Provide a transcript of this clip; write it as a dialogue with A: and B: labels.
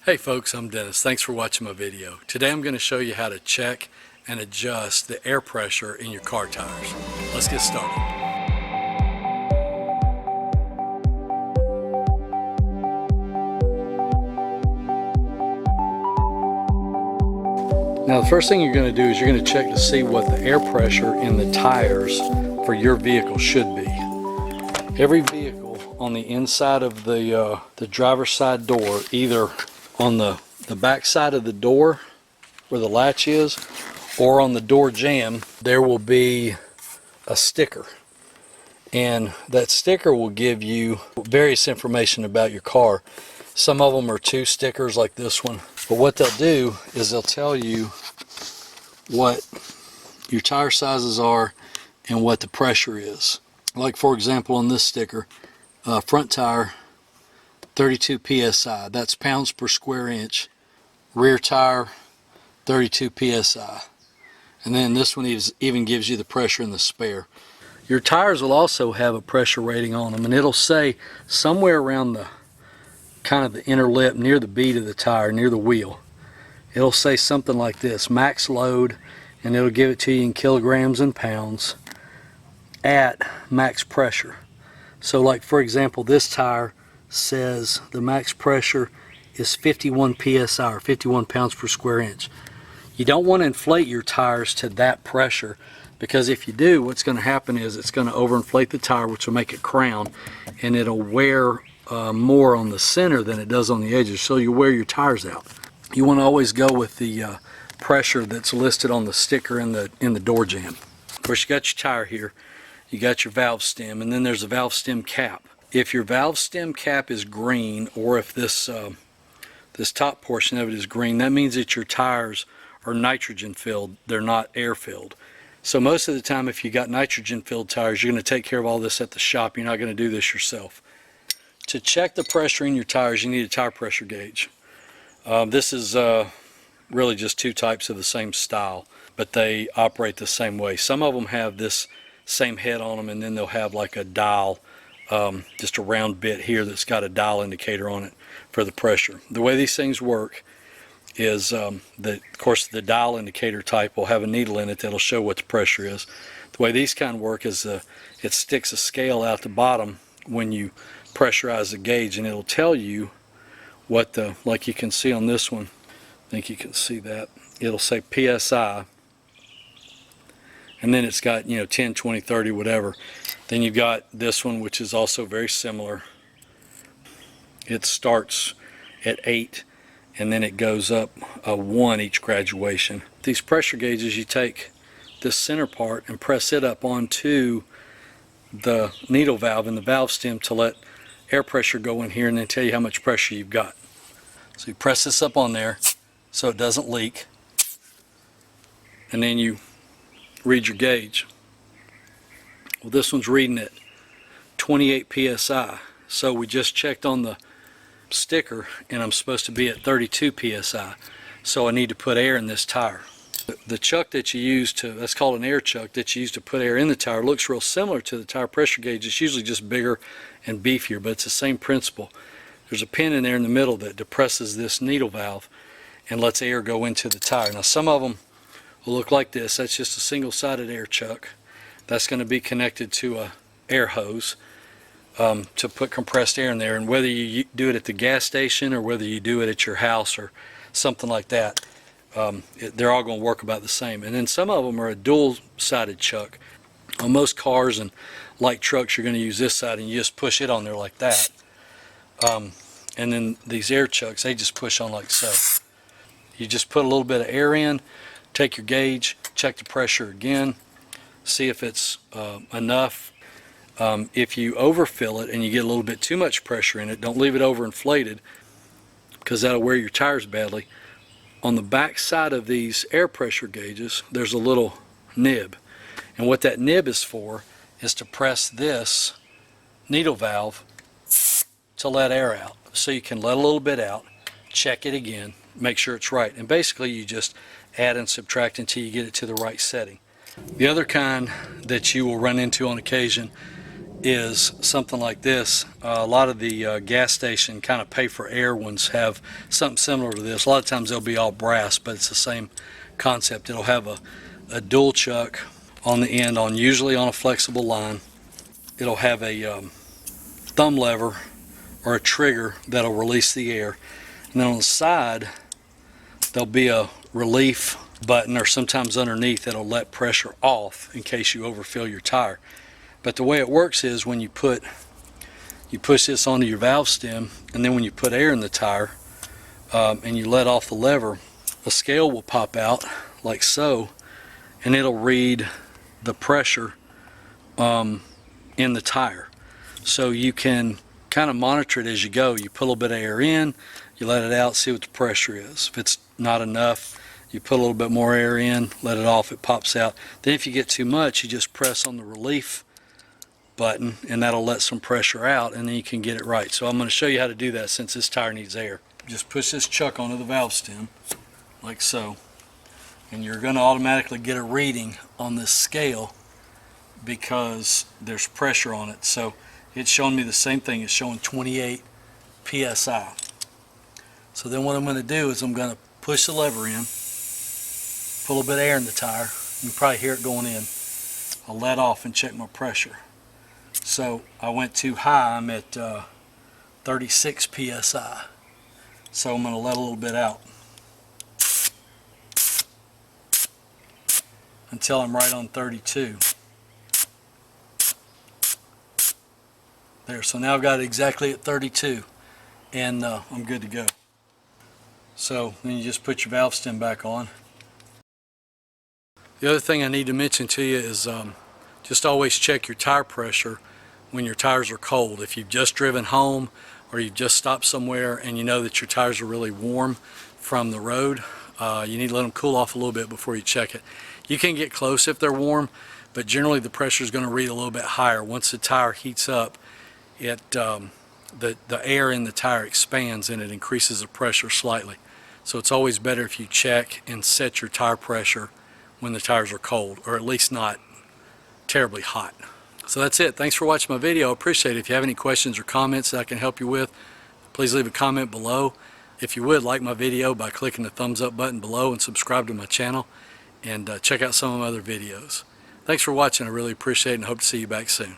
A: Hey folks, I'm Dennis. Thanks for watching my video. Today I'm going to show you how to check and adjust the air pressure in your car tires. Let's get started. Now the first thing you're going to do is you're going to check to see what the air pressure in the tires for your vehicle should be. Every vehicle on the inside of the driver's side door, either on the back side of the door where the latch is or on the door jamb, there will be a sticker, and that sticker will give you various information about your car. Some of them are two stickers like this one, but what they'll do is they'll tell you what your tire sizes are and what the pressure is. Like for example on this sticker, front tire 32 psi, that's pounds per square inch. Rear tire 32 psi, and then this one even gives you the pressure in the spare. Your tires will also have a pressure rating on them, and it'll say somewhere around the kind of the inner lip near the bead of the tire, near the wheel, it'll say something like this: max load, and it'll give it to you in kilograms and pounds at max pressure. So like for example, this tire says the max pressure is 51 psi, or 51 pounds per square inch. You don't want to inflate your tires to that pressure, because if you do, what's going to happen is it's going to overinflate the tire, which will make it crown, and it'll wear more on the center than it does on the edges, so you wear your tires out. You want to always go with the pressure that's listed on the sticker in the door jamb. Of course, you got your tire here, you got your valve stem, and then there's a valve stem cap. If your valve stem cap is green, or if this top portion of it is green, that means that your tires are nitrogen filled, they're not air filled. So most of the time if you got nitrogen filled tires, you're going to take care of all this at the shop. You're not going to do this yourself. To check the pressure in your tires, you need a tire pressure gauge. This is really just two types of the same style, but they operate the same way. Some of them have this same head on them, and then they'll have like a dial, just a round bit here that's got a dial indicator on it for the pressure. The way these things work is of course the dial indicator type will have a needle in it that'll show what the pressure is. The way these kind of work is it sticks a scale out the bottom when you pressurize the gauge, and it'll tell you what like you can see on this one, I think you can see that, it'll say PSI, and then it's got 10, 20, 30, whatever. Then you've got this one, which is also very similar. It starts at 8 and then it goes up a 1 each graduation. These pressure gauges, you take this center part and press it up onto the needle valve in the valve stem to let air pressure go in here, and then tell you how much pressure you've got. So you press this up on there so it doesn't leak, and then you read your gauge. Well, this one's reading at 28 psi, so we just checked on the sticker and I'm supposed to be at 32 psi, so I need to put air in this tire. The chuck that you use that's called an air chuck, that you use to put air in the tire, looks real similar to the tire pressure gauge. It's usually just bigger and beefier, but it's the same principle. There's a pin in there in the middle that depresses this needle valve and lets air go into the tire. Now some of them will look like this. That's just a single-sided air chuck. That's going to be connected to a air hose to put compressed air in there, and whether you do it at the gas station or whether you do it at your house or something like that, they're all going to work about the same. And then some of them are a dual-sided chuck. On most cars and light trucks, you're going to use this side, and you just push it on there like that. And then these air chucks, they just push on like so. You just put a little bit of air in, take your gauge, check the pressure again, see if it's enough. If you overfill it and you get a little bit too much pressure in it, don't leave it overinflated, because that'll wear your tires badly. On the back side of these air pressure gauges, there's a little nib, and what that nib is for is to press this needle valve to let air out. So you can let a little bit out, check it again, make sure it's right, and basically you just add and subtract until you get it to the right setting. The other kind that you will run into on occasion is something like this. A lot of the gas station kind of pay for air ones have something similar to this. A lot of times they'll be all brass, but it's the same concept. It'll have a dual chuck on the end, usually on a flexible line. It'll have a thumb lever or a trigger that'll release the air, and then on the side there'll be a relief button, or sometimes underneath, that'll let pressure off in case you overfill your tire. But the way it works is when you push this onto your valve stem, and then when you put air in the tire and you let off the lever, a scale will pop out like so, and it'll read the pressure in the tire. So you can kind of monitor it as you go. You put a little bit of air in, you let it out, see what the pressure is. If it's not enough, you put a little bit more air in, let it off, it pops out. Then if you get too much, you just press on the relief button and that'll let some pressure out, and then you can get it right. So I'm going to show you how to do that since this tire needs air. Just push this chuck onto the valve stem like so, and you're going to automatically get a reading on this scale because there's pressure on it. So it's showing me the same thing. It's showing 28 psi. So then what I'm going to do is I'm going to push the lever in, put a little bit of air in the tire. You can probably hear it going in. I'll let off and check my pressure. So I went too high. I'm at 36 psi. So I'm going to let a little bit out until I'm right on 32. There, so now I've got it exactly at 32, and I'm good to go. So then you just put your valve stem back on. The other thing I need to mention to you is just always check your tire pressure when your tires are cold. If you've just driven home or you've just stopped somewhere and you know that your tires are really warm from the road, you need to let them cool off a little bit before you check it. You can get close if they're warm, but generally the pressure is going to read a little bit higher. Once the tire heats up, the air in the tire expands and it increases the pressure slightly. So it's always better if you check and set your tire pressure when the tires are cold, or at least not terribly hot. So that's it. Thanks for watching my video. I appreciate it. If you have any questions or comments that I can help you with, please leave a comment below. If you would, like my video by clicking the thumbs up button below, and subscribe to my channel, and check out some of my other videos. Thanks for watching. I really appreciate it, and hope to see you back soon.